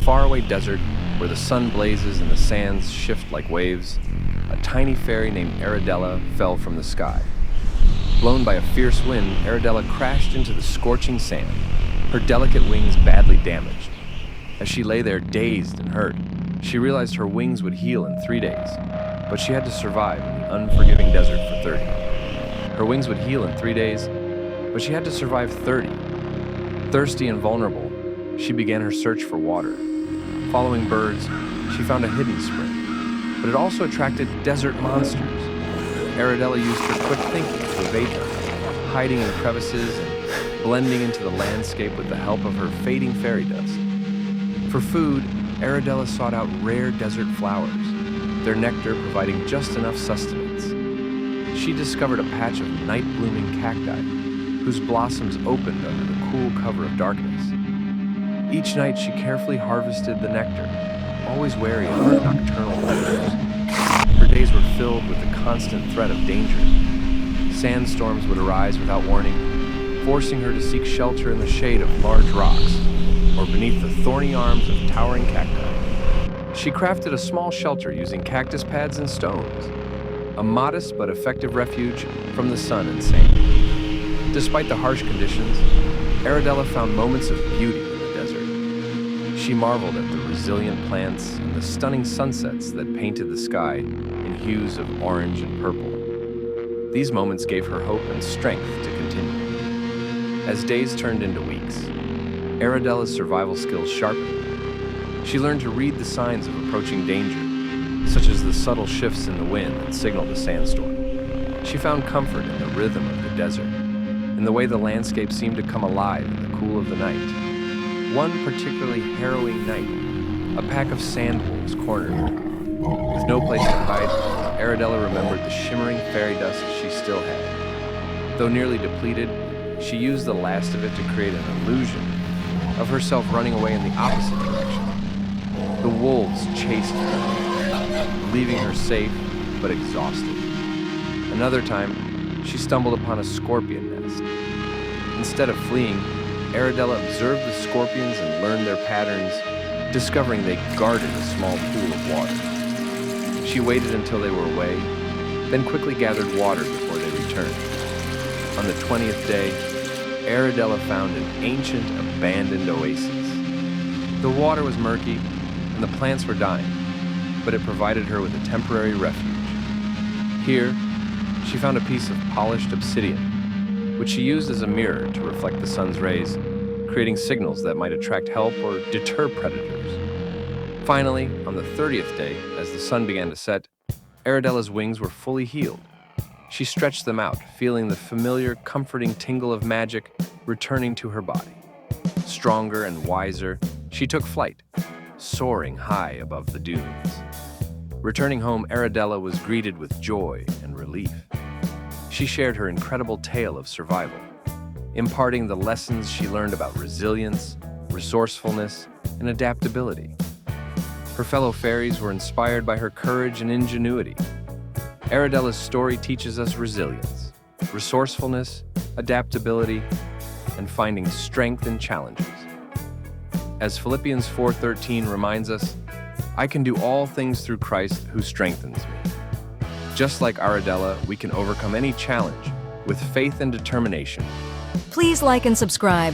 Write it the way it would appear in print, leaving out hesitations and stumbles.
faraway desert where the sun blazes and the sands shift like waves, a tiny fairy named Aridella fell from the sky. Blown by a fierce wind, Aridella crashed into the scorching sand, her delicate wings badly damaged. As she lay there dazed and hurt, she realized her wings would heal in 3 days, but she had to survive in the unforgiving desert for 30. Her wings would heal in 3 days, but she had to survive 30. Thirsty and vulnerable, she began her search for water. Following birds, she found a hidden spring, but it also attracted desert monsters. Aridella used her quick thinking to evade them, hiding in crevices and blending into the landscape with the help of her fading fairy dust. For food, Aridella sought out rare desert flowers, their nectar providing just enough sustenance. She discovered a patch of night-blooming cacti, whose blossoms opened under the cool cover of darkness. Each night she carefully harvested the nectar, always wary of nocturnal predators. Her days were filled with the constant threat of danger. Sandstorms would arise without warning, forcing her to seek shelter in the shade of large rocks or beneath the thorny arms of towering cacti. She crafted a small shelter using cactus pads and stones, a modest but effective refuge from the sun and sand. Despite the harsh conditions, Aridella found moments of beauty in the desert. She marveled at the resilient plants and the stunning sunsets that painted the sky in hues of orange and purple. These moments gave her hope and strength to continue. As days turned into weeks, Aridella's survival skills sharpened. She learned to read the signs of approaching danger, such as the subtle shifts in the wind that signaled a sandstorm. She found comfort in the rhythm of the desert, in the way the landscape seemed to come alive in the cool of the night. One particularly harrowing night, a pack of sandwolves cornered her. With no place to hide, Aridella remembered the shimmering fairy dust she still had. Though nearly depleted, she used the last of it to create an illusion of herself running away in the opposite direction. The wolves chased her, leaving her safe but exhausted. Another time, she stumbled upon a scorpion nest. Instead of fleeing, Aridella observed the scorpions and learned their patterns, discovering they guarded a small pool of water. She waited until they were away, then quickly gathered water before they returned. On the 20th day, Aridella found an ancient, abandoned oasis. The water was murky, and the plants were dying, but it provided her with a temporary refuge. Here, she found a piece of polished obsidian, which she used as a mirror to reflect the sun's rays, creating signals that might attract help or deter predators. Finally, on the 30th day, as the sun began to set, Aridella's wings were fully healed. She stretched them out, feeling the familiar, comforting tingle of magic returning to her body. Stronger and wiser, she took flight, soaring high above the dunes. Returning home, Aridella was greeted with joy and relief. She shared her incredible tale of survival, imparting the lessons she learned about resilience, resourcefulness, and adaptability. Her fellow fairies were inspired by her courage and ingenuity. Aridella's story teaches us resilience, resourcefulness, adaptability, and finding strength in challenges. As Philippians 4:13 reminds us, I can do all things through Christ who strengthens me. Just like Aridella, we can overcome any challenge with faith and determination. Please like and subscribe.